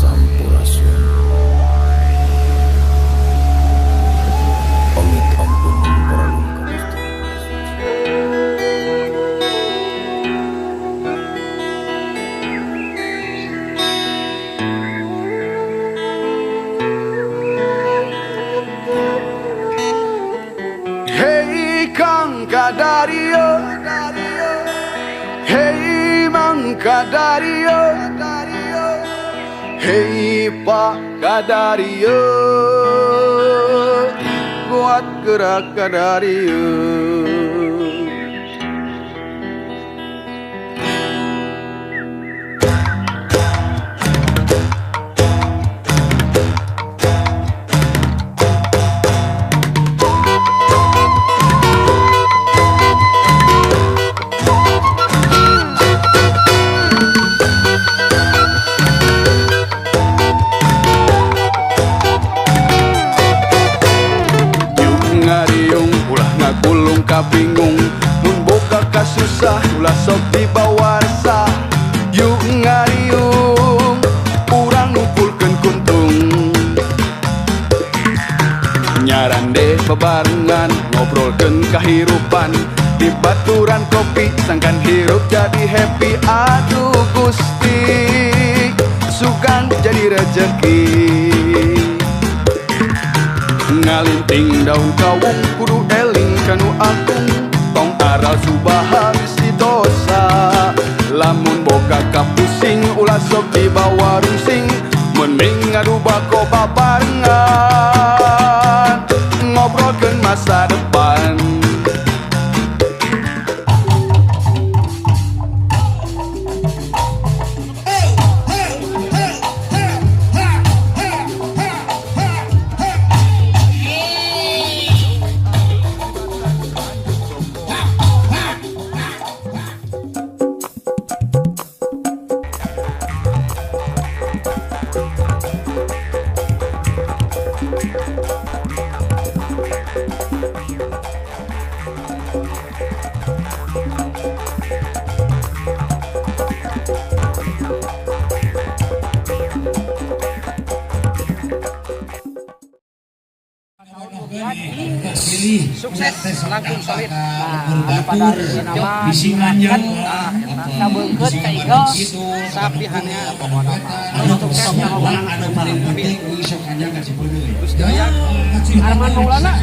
Sampurasun. Amit ampun paralun ka Gusti. Hei Kang Kadario, hei Mang Kadario, hei Pak Kadario, buat gerak Kadario. Gulung kabingung mun boga kasusah ulah sok dibawarsa yuk ngariung urang ngumpulkeun kuntung nyaran deh bebarengan ngobrolkeun kahirupan di baturan kopi sangkan hirup jadi happy aduh Gusti sugan jadi rejeki ngalinting daun kawung kudu eling kanu agung tong aral subahan si dosa lamun boga kapusing ulah sok dibawa rusing mending ngadu bako babarengan ngobrolkeun masa depan. Sukses langkung solid. Pada nama disingankan sabeungkeut ka Igo sapihannya pokona. Untuk orang anu paling penting sok anjang ka Cipeuleuh. Gus Jaya Arman Maulana.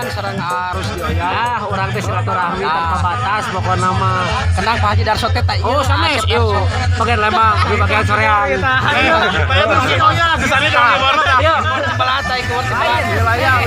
Sareng arus dioyah urang teh silaturahmi tanpa batas pokona mah kenang Pak Haji Darso teh teh oh sanes ieu bagian Lembang di bagian sorean ayo gesane ka Lembang ieu balata ikut wilayah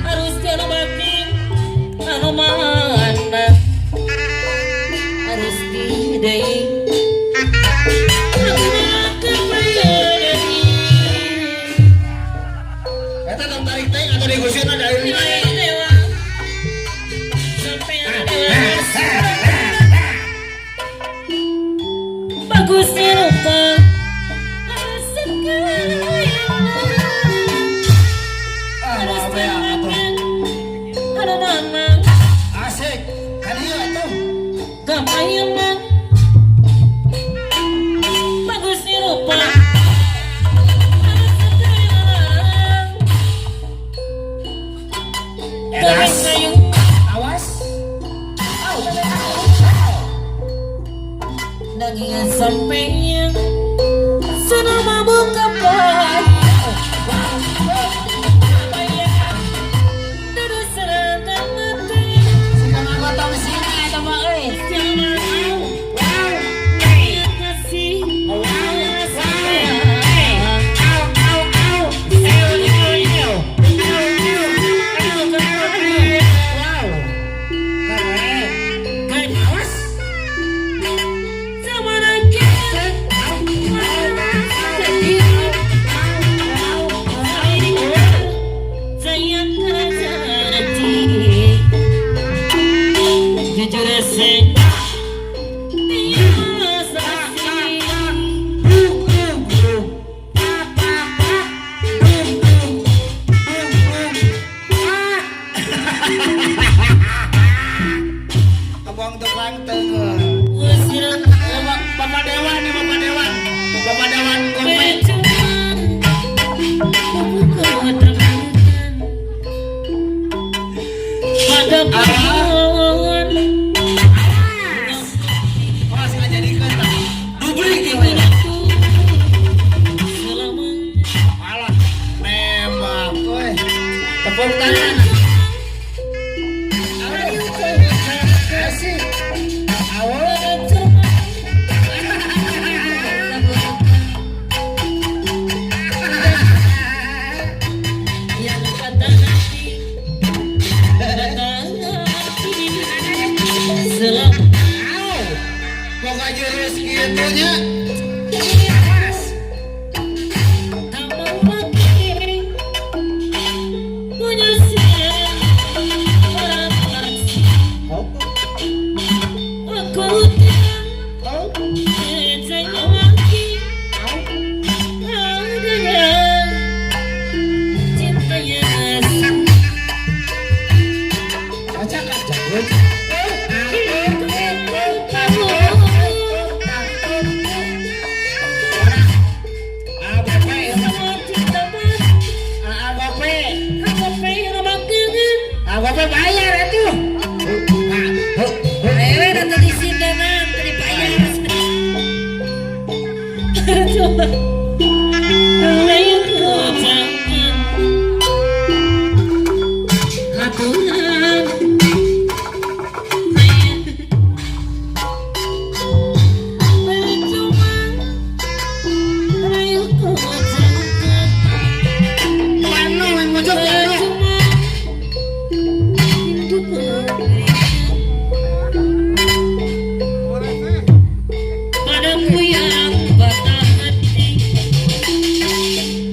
harus jalan bakti anu mana harus didei Eta tong tarik teh atau digusieun ada air lima. Bagusnya rupa ada mana Asik. Kan ieu atuh. gampang mah bagusnya rupa Edas. kayu Awas. daging sampingnya sudah mabuk kapal terus seratan mati Sikang anggota mesin eta mah euy. Jujur saja Abang tukang teu. usir Bapak Dewan nih Bapak Dewan. Bapak Dewan Gope. pada pohon Awas ngajadikeun tah. Dublik ieu. Alah, nembak euy. Tepuk tangan. Asik. Awal. yang kata hati selalu Boga jurus kitu nya. tak mau lagi punya siapa aku tidak percaya lagi adanya cinta yang Acak-acak euy. Gope bayar atuh. Ewe datang di sini man, tadi bayar. Lain jangan lakukan. Manu yang mojok ya. Padaku yang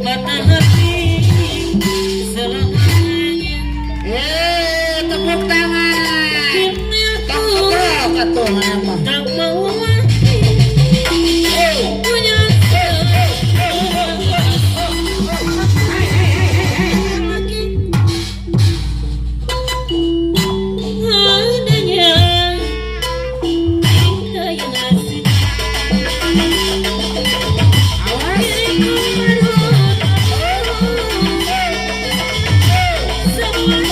patah hati selamanya. Tepuk tangan. Kini aku Atuh mah. tak mau lagi punya adanya cinta yang asik. Semua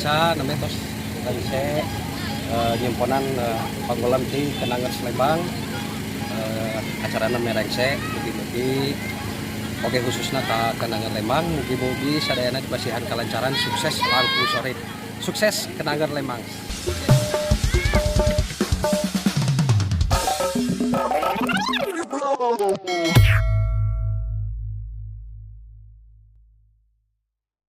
Panca namanya tos tadi saya nyimponan panggolam di Kenangan Lembang acarana merengse mugi-mugi oke khususnya ke Kenangan Lembang mugi-mugi sadayana dibasihan kelancaran sukses langkung sore sukses Kenangan Lembang.